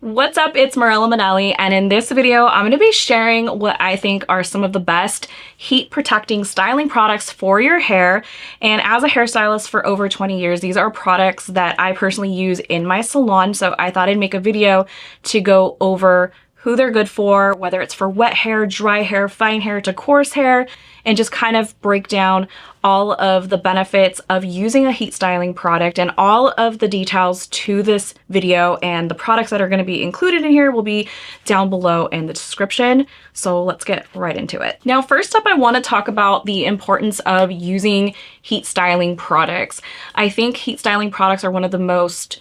What's up? It's Mirella Manelli, and in this video, I'm going to be sharing what I think are some of the best heat protecting styling products for your hair. And as a hairstylist for over 20 years, these are products that I personally use in my salon. So I thought I'd make a video to go over who they're good for, whether it's for wet hair, dry hair, fine hair to coarse hair, and just kind of break down all of the benefits of using a heat styling product, and all of the details to this video and the products that are going to be included in here will be down below in the description. So let's get right into it. Now, first up, I want to talk about the importance of using heat styling products. I think heat styling products are one of the most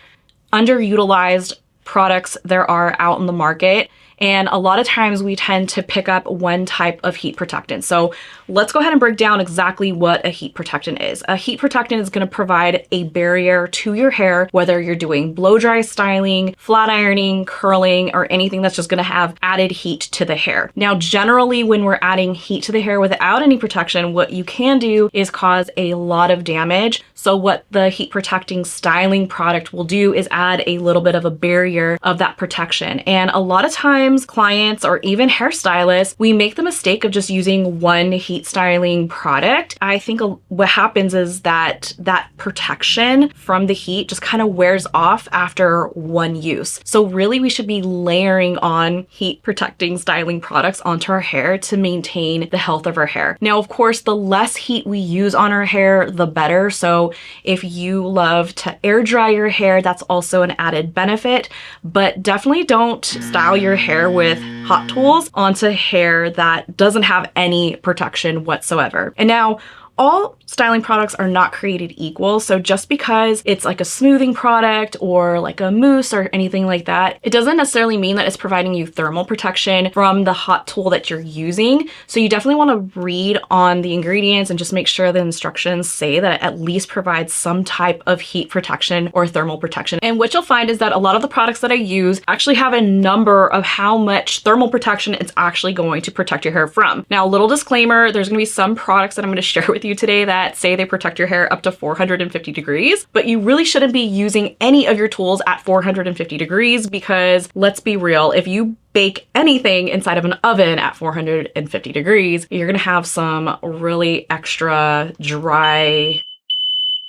underutilized products there are out in the market. And a lot of times we tend to pick up one type of heat protectant. So let's go ahead and break down exactly what a heat protectant is. A heat protectant is going to provide a barrier to your hair, whether you're doing blow dry styling, flat ironing, curling, or anything that's just going to have added heat to the hair. Now, generally, when we're adding heat to the hair without any protection, what you can do is cause a lot of damage. So what the heat protecting styling product will do is add a little bit of a barrier of that protection. And a lot of times, clients or even hairstylists, we make the mistake of just using one heat styling product. I think what happens is that protection from the heat just kind of wears off after one use. So really, we should be layering on heat protecting styling products onto our hair to maintain the health of our hair. Now, of course, the less heat we use on our hair, the better. So if you love to air dry your hair, that's also an added benefit, but definitely don't style your hair with hot tools onto hair that doesn't have any protection whatsoever. And now, all styling products are not created equal. So just because it's like a smoothing product or like a mousse or anything like that, it doesn't necessarily mean that it's providing you thermal protection from the hot tool that you're using. So you definitely want to read on the ingredients and just make sure the instructions say that it at least provides some type of heat protection or thermal protection. And what you'll find is that a lot of the products that I use actually have a number of how much thermal protection it's actually going to protect your hair from. Now, a little disclaimer, there's going to be some products that I'm going to share with you today that say they protect your hair up to 450 degrees, but you really shouldn't be using any of your tools at 450 degrees because let's be real, if you bake anything inside of an oven at 450 degrees, you're gonna have some really extra dry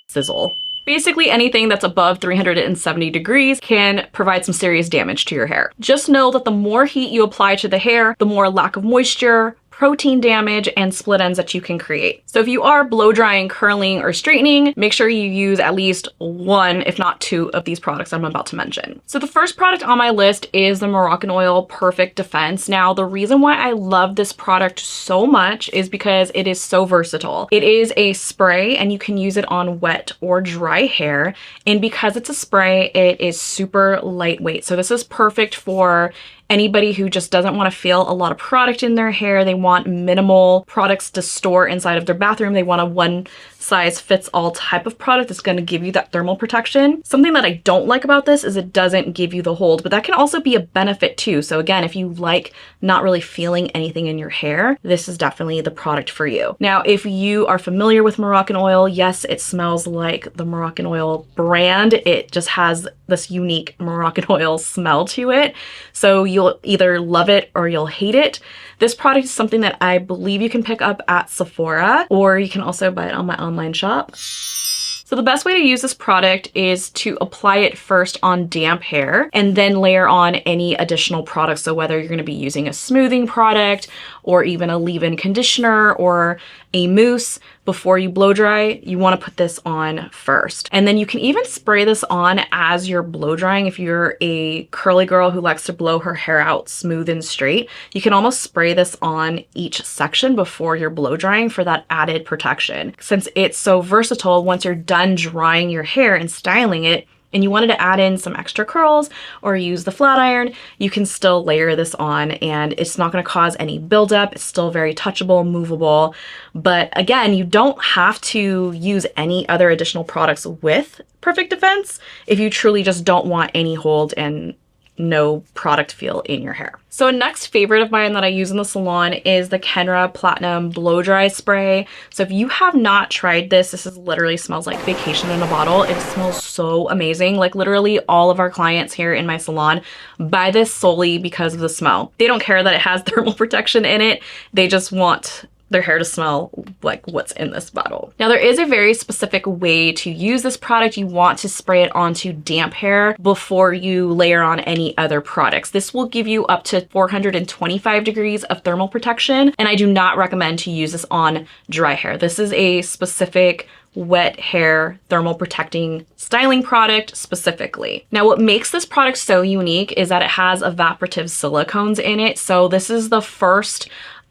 sizzle. Basically, anything that's above 370 degrees can provide some serious damage to your hair. Just know that the more heat you apply to the hair, the more lack of moisture, protein damage, and split ends that you can create. So if you are blow drying, curling, or straightening, make sure you use at least one, if not two, of these products I'm about to mention. So the first product on my list is the Moroccanoil Perfect Defense. Now, the reason why I love this product so much is because it is so versatile. It is a spray and you can use it on wet or dry hair. And because it's a spray, it is super lightweight. So this is perfect for anybody who just doesn't want to feel a lot of product in their hair. They want minimal products to store inside of their bathroom. They want a one size fits all type of product that's going to give you that thermal protection. Something that I don't like about this is it doesn't give you the hold, but that can also be a benefit too. So again, if you like not really feeling anything in your hair, this is definitely the product for you. Now, if you are familiar with Moroccanoil, yes, it smells like the Moroccanoil brand. It just has this unique Moroccanoil smell to it. So you'll either love it or you'll hate it. This product is something that I believe you can pick up at Sephora, or you can also buy it on my online shop. So the best way to use this product is to apply it first on damp hair and then layer on any additional products. So whether you're going to be using a smoothing product or even a leave-in conditioner or a mousse, before you blow dry, you want to put this on first. And then you can even spray this on as you're blow drying. If you're a curly girl who likes to blow her hair out smooth and straight, you can almost spray this on each section before you're blow drying for that added protection. Since it's so versatile, once you're done drying your hair and styling it, and you wanted to add in some extra curls or use the flat iron, you can still layer this on and it's not going to cause any buildup. It's still very touchable, movable. But again, you don't have to use any other additional products with Perfect Defense if you truly just don't want any hold and no product feel in your hair. So a next favorite of mine that I use in the salon is the Kenra Platinum Blow Dry Spray. So if you have not tried this, this is literally smells like vacation in a bottle. It smells so amazing. Like literally all of our clients here in my salon buy this solely because of the smell. They don't care that it has thermal protection in it. They just want their hair to smell like what's in this bottle. Now there is a very specific way to use this product. You want to spray it onto damp hair before you layer on any other products. This will give you up to 425 degrees of thermal protection, and I do not recommend to use this on dry hair. This is a specific wet hair thermal protecting styling product specifically. Now what makes this product so unique is that it has evaporative silicones in it. So this is the first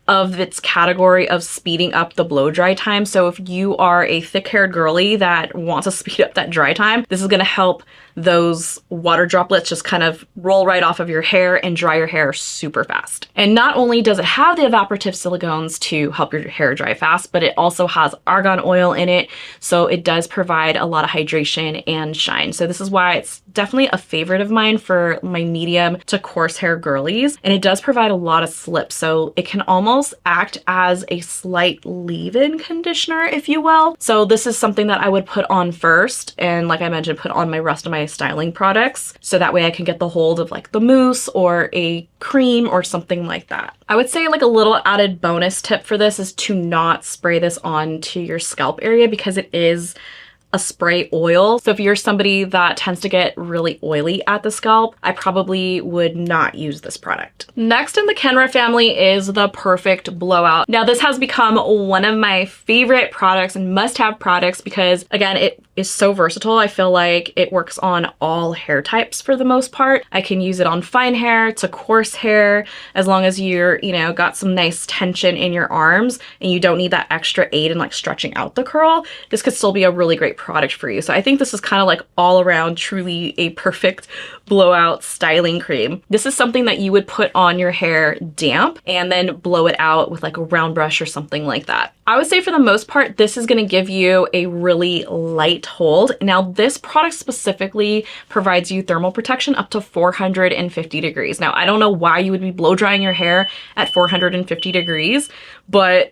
of its category of speeding up the blow dry time. So if you are a thick-haired girly that wants to speed up that dry time, this is gonna help those water droplets just kind of roll right off of your hair and dry your hair super fast. And not only does it have the evaporative silicones to help your hair dry fast, but it also has argan oil in it. So it does provide a lot of hydration and shine. So this is why it's definitely a favorite of mine for my medium to coarse hair girlies. And it does provide a lot of slip. So it can almost act as a slight leave-in conditioner, if you will. So this is something that I would put on first. And like I mentioned, put on my rest of my styling products. So that way I can get the hold of like the mousse or a cream or something like that. I would say like a little added bonus tip for this is to not spray this onto your scalp area because it is a spray oil. So if you're somebody that tends to get really oily at the scalp, I probably would not use this product. Next in the Kenra family is the Perfect Blowout. Now this has become one of my favorite products and must-have products because again, it is so versatile. I feel like it works on all hair types for the most part. I can use it on fine hair to coarse hair, as long as you're, you know, got some nice tension in your arms and you don't need that extra aid in like stretching out the curl. This could still be a really great product for you. So I think this is kind of like all around truly a perfect blowout styling cream. This is something that you would put on your hair damp and then blow it out with like a round brush or something like that. I would say for the most part, this is going to give you a really light hold. Now this product specifically provides you thermal protection up to 450 degrees. Now I don't know why you would be blow drying your hair at 450 degrees, but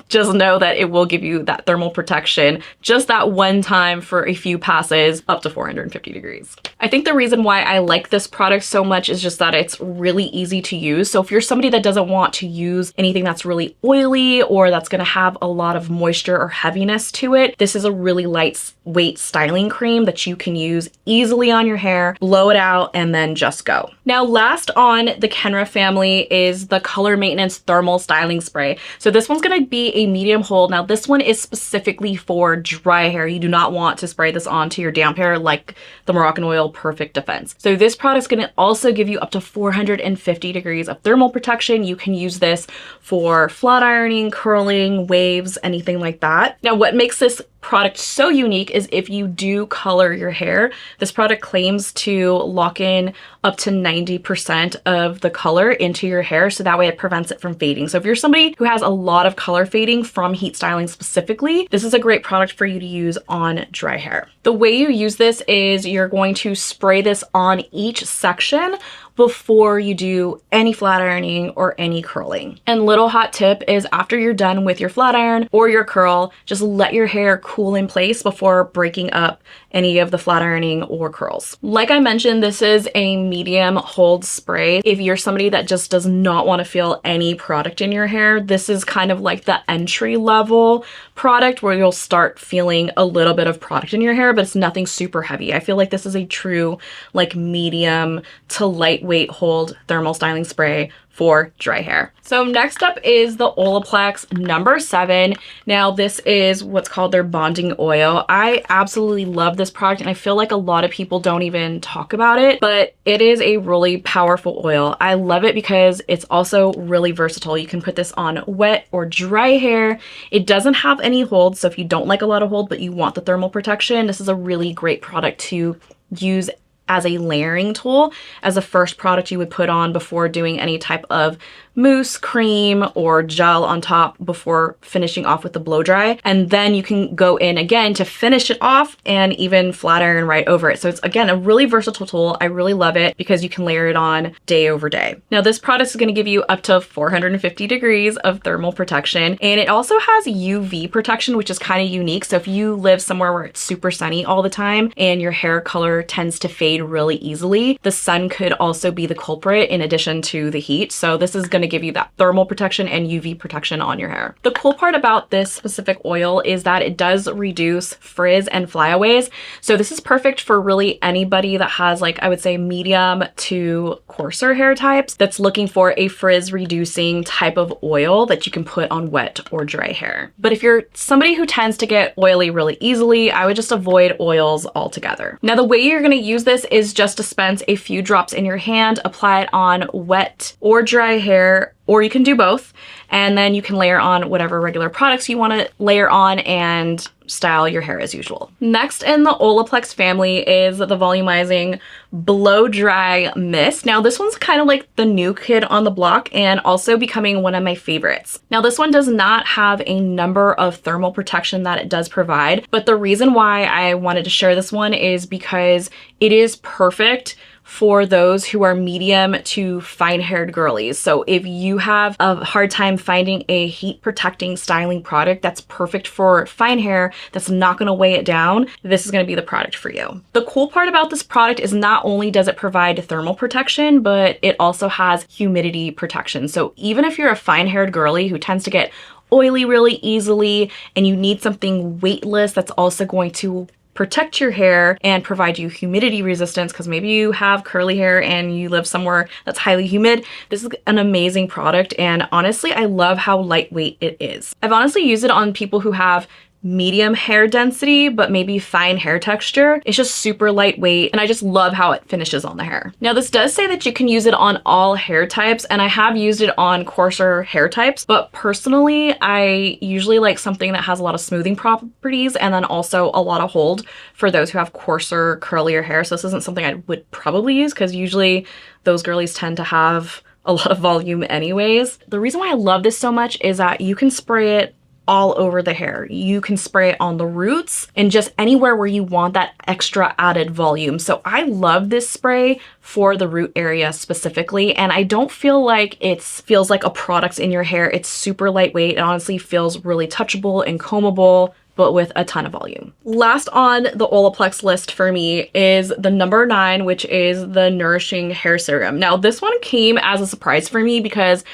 just know that it will give you that thermal protection just that one time for a few passes up to 450 degrees. I think the reason why I like this product so much is just that it's really easy to use. So if you're somebody that doesn't want to use anything that's really oily or that's gonna have a lot of moisture or heaviness to it, this is a really lightweight styling cream that you can use easily on your hair, blow it out, and then just go. Now last on the Kenra family is the Color Maintenance Thermal Styling Spray. So this one's gonna be a medium hold. Now this one is specifically for dry hair. You do not want to spray this onto your damp hair like the Moroccanoil Perfect Defense. So this product is going to also give you up to 450 degrees of thermal protection. You can use this for flat ironing, curling, waves, anything like that. Now what makes this product so unique is if you do color your hair, this product claims to lock in up to 90% of the color into your hair, so that way it prevents it from fading. So if you're somebody who has a lot of color fading from heat styling specifically, this is a great product for you to use on dry hair. The way you use this is you're going to spray this on each section before you do any flat ironing or any curling. And little hot tip is after you're done with your flat iron or your curl, just let your hair cool in place before breaking up any of the flat ironing or curls. Like I mentioned, this is a medium hold spray. If you're somebody that just does not want to feel any product in your hair, this is kind of like the entry level product where you'll start feeling a little bit of product in your hair, but it's nothing super heavy. I feel like this is a true like medium to lightweight hold thermal styling spray for dry hair. So next up is the Olaplex number 7. Now this is what's called their bonding oil. I absolutely love this product and I feel like a lot of people don't even talk about it, but it is a really powerful oil. I love it because it's also really versatile. You can put this on wet or dry hair. It doesn't have any hold, so if you don't like a lot of hold but you want the thermal protection, this is a really great product to use as a layering tool, as a first product you would put on before doing any type of mousse, cream, or gel on top before finishing off with the blow dry. And then you can go in again to finish it off and even flat iron right over it. So it's, again, a really versatile tool. I really love it because you can layer it on day over day. Now this product is going to give you up to 450 degrees of thermal protection, and it also has UV protection, which is kind of unique. So if you live somewhere where it's super sunny all the time and your hair color tends to fade really easily, the sun could also be the culprit in addition to the heat. So this is going to give you that thermal protection and UV protection on your hair. The cool part about this specific oil is that it does reduce frizz and flyaways. So this is perfect for really anybody that has, like, I would say medium to coarser hair types that's looking for a frizz reducing type of oil that you can put on wet or dry hair. But if you're somebody who tends to get oily really easily, I would just avoid oils altogether. Now the way you're going to use this is just dispense a few drops in your hand, apply it on wet or dry hair, or you can do both, and then you can layer on whatever regular products you want to layer on and style your hair as usual. Next in the Olaplex family is the Volumizing Blow Dry Mist. Now this one's kind of like the new kid on the block and also becoming one of my favorites. Now this one does not have a number of thermal protection that it does provide, but the reason why I wanted to share this one is because it is perfect for those who are medium to fine-haired girlies. So if you have a hard time finding a heat protecting styling product that's perfect for fine hair, that's not gonna weigh it down, this is gonna be the product for you. The cool part about this product is not only does it provide thermal protection, but it also has humidity protection. So even if you're a fine-haired girly who tends to get oily really easily and you need something weightless that's also going to protect your hair and provide you humidity resistance, because maybe you have curly hair and you live somewhere that's highly humid, this is an amazing product. And honestly, I love how lightweight it is. I've honestly used it on people who have medium hair density but maybe fine hair texture. It's just super lightweight and I just love how it finishes on the hair. Now this does say that you can use it on all hair types, and I have used it on coarser hair types, but personally I usually like something that has a lot of smoothing properties and then also a lot of hold for those who have coarser, curlier hair. So this isn't something I would probably use because usually those girlies tend to have a lot of volume anyways. The reason why I love this so much is that you can spray it all over the hair. You can spray it on the roots and just anywhere where you want that extra added volume. So I love this spray for the root area specifically, and I don't feel like it feels like a product in your hair. It's super lightweight. It honestly feels really touchable and combable, but with a ton of volume. Last on the Olaplex list for me is the number 9, which is the Nourishing Hair Serum. Now this one came as a surprise for me because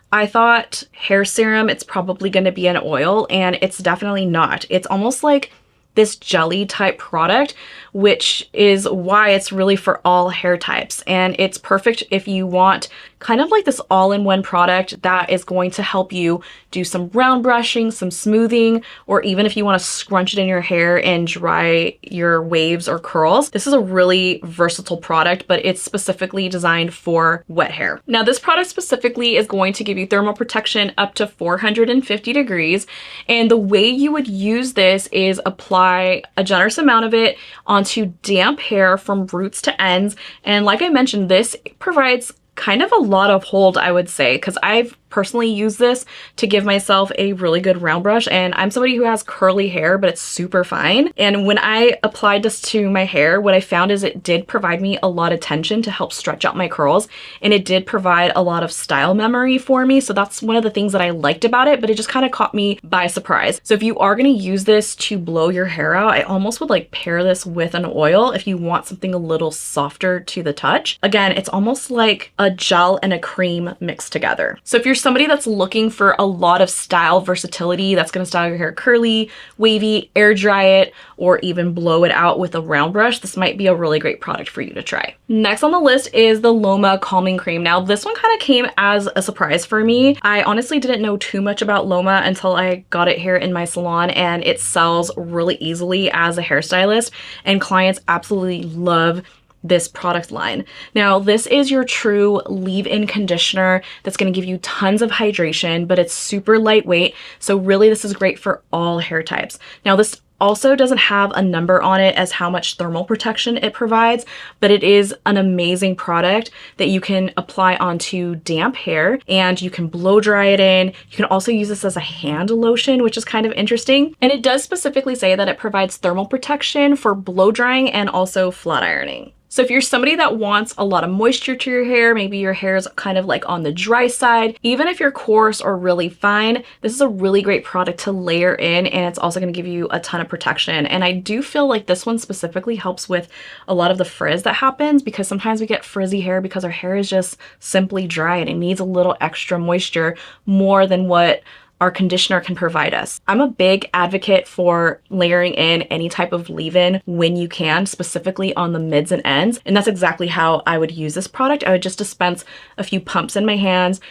I thought hair serum, it's probably going to be an oil, and it's definitely not. It's almost like this jelly type product, which is why it's really for all hair types. And it's perfect if you want kind of like this all-in-one product that is going to help you do some round brushing, some smoothing, or even if you want to scrunch it in your hair and dry your waves or curls. This is a really versatile product, but it's specifically designed for wet hair. Now this product specifically is going to give you thermal protection up to 450 degrees. And the way you would use this is apply a generous amount of it onto damp hair from roots to ends. And like I mentioned, this provides kind of a lot of hold, I would say, because I've personally used this to give myself a really good round brush, and I'm somebody who has curly hair but it's super fine. And when I applied this to my hair, what I found is it did provide me a lot of tension to help stretch out my curls, and it did provide a lot of style memory for me. So that's one of the things that I liked about it, but it just kind of caught me by surprise. So if you are going to use this to blow your hair out, I almost would like pair this with an oil if you want something a little softer to the touch. Again, it's almost like a gel and a cream mixed together. So if you're somebody that's looking for a lot of style versatility, that's going to style your hair curly, wavy, air dry it, or even blow it out with a round brush, this might be a really great product for you to try. Next on the list is the Loma Calming Cream. Now this one kind of came as a surprise for me. I honestly didn't know too much about Loma until I got it here in my salon, and it sells really easily as a hairstylist, and clients absolutely love this product line. Now, this is your true leave-in conditioner that's going to give you tons of hydration, but it's super lightweight. So really, this is great for all hair types. Now, this also doesn't have a number on it as how much thermal protection it provides, but it is an amazing product that you can apply onto damp hair, and you can blow dry it in. You can also use this as a hand lotion, which is kind of interesting. And it does specifically say that it provides thermal protection for blow drying and also flat ironing. So if you're somebody that wants a lot of moisture to your hair, maybe your hair is kind of like on the dry side, even if you're coarse or really fine, this is a really great product to layer in, and it's also going to give you a ton of protection. And I do feel like this one specifically helps with a lot of the frizz that happens, because sometimes we get frizzy hair because our hair is just simply dry and it needs a little extra moisture more than what our conditioner can provide us. I'm a big advocate for layering in any type of leave-in when you can, specifically on the mids and ends. And that's exactly how I would use this product. I would just dispense a few pumps in my hands,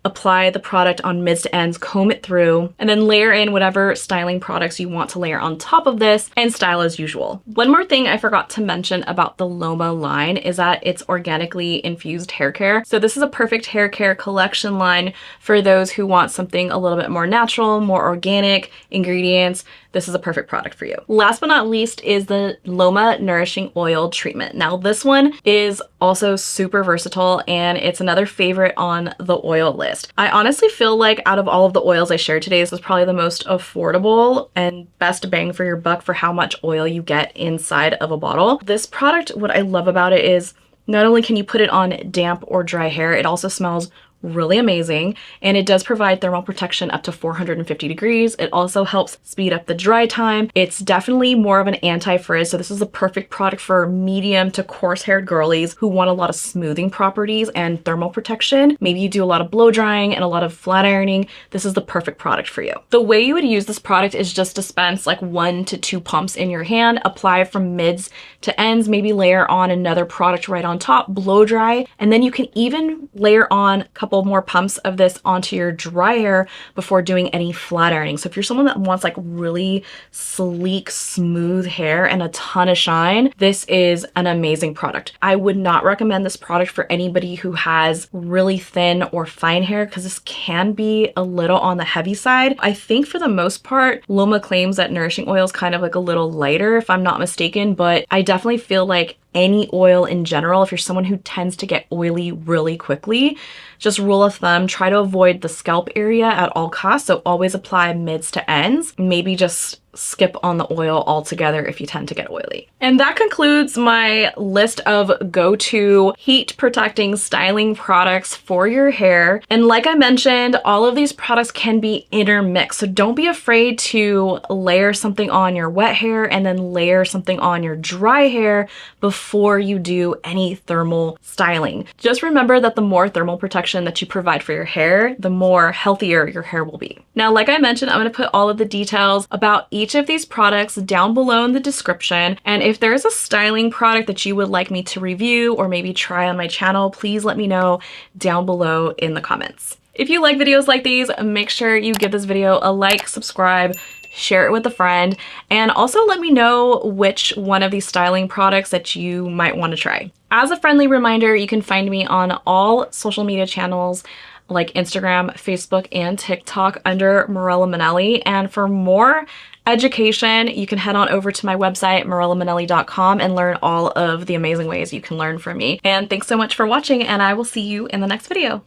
apply the product on mids to ends, comb it through, and then layer in whatever styling products you want to layer on top of this and style as usual. One more thing I forgot to mention about the Loma line is that it's organically infused hair care. So this is a perfect hair care collection line for those who want something a little bit more natural, more organic ingredients. This is a perfect product for you. Last but not least is the Loma Nourishing Oil Treatment. Now this one is also super versatile, and it's another favorite on the oil list. I honestly feel like out of all of the oils I shared today, this is probably the most affordable and best bang for your buck for how much oil you get inside of a bottle. This product, what I love about it is not only can you put it on damp or dry hair, it also smells really amazing, and it does provide thermal protection up to 450 degrees. It also helps speed up the dry time. It's definitely more of an anti-frizz, so this is a perfect product for medium to coarse haired girlies who want a lot of smoothing properties and thermal protection. Maybe you do a lot of blow drying and a lot of flat ironing. This is the perfect product for you. The way you would use this product is just dispense like 1 to 2 pumps in your hand, apply from mids to ends, maybe layer on another product right on top, blow dry, and then you can even layer on a couple more pumps of this onto your dry hair before doing any flat ironing. So if you're someone that wants like really sleek, smooth hair and a ton of shine, this is an amazing product. I would not recommend this product for anybody who has really thin or fine hair, because this can be a little on the heavy side. I think for the most part, Loma claims that Nourishing Oil is kind of like a little lighter, if I'm not mistaken, but I definitely feel like any oil in general, if you're someone who tends to get oily really quickly, just rule of thumb, try to avoid the scalp area at all costs. So always apply mids to ends. Maybe just skip on the oil altogether if you tend to get oily. And that concludes my list of go-to heat protecting styling products for your hair. And like I mentioned, all of these products can be intermixed. So don't be afraid to layer something on your wet hair and then layer something on your dry hair before you do any thermal styling. Just remember that the more thermal protection that you provide for your hair, the more healthier your hair will be. Now, like I mentioned, I'm going to put all of the details about each of these products down below in the description. And if there's a styling product that you would like me to review or maybe try on my channel, please let me know down below in the comments. If you like videos like these, make sure you give this video a like, subscribe, share it with a friend, and also let me know which one of these styling products that you might want to try. As a friendly reminder, you can find me on all social media channels like Instagram, Facebook, and TikTok under Mirella Manelli. And for more education, you can head on over to my website, morellamanelli.com, and learn all of the amazing ways you can learn from me. And thanks so much for watching, and I will see you in the next video.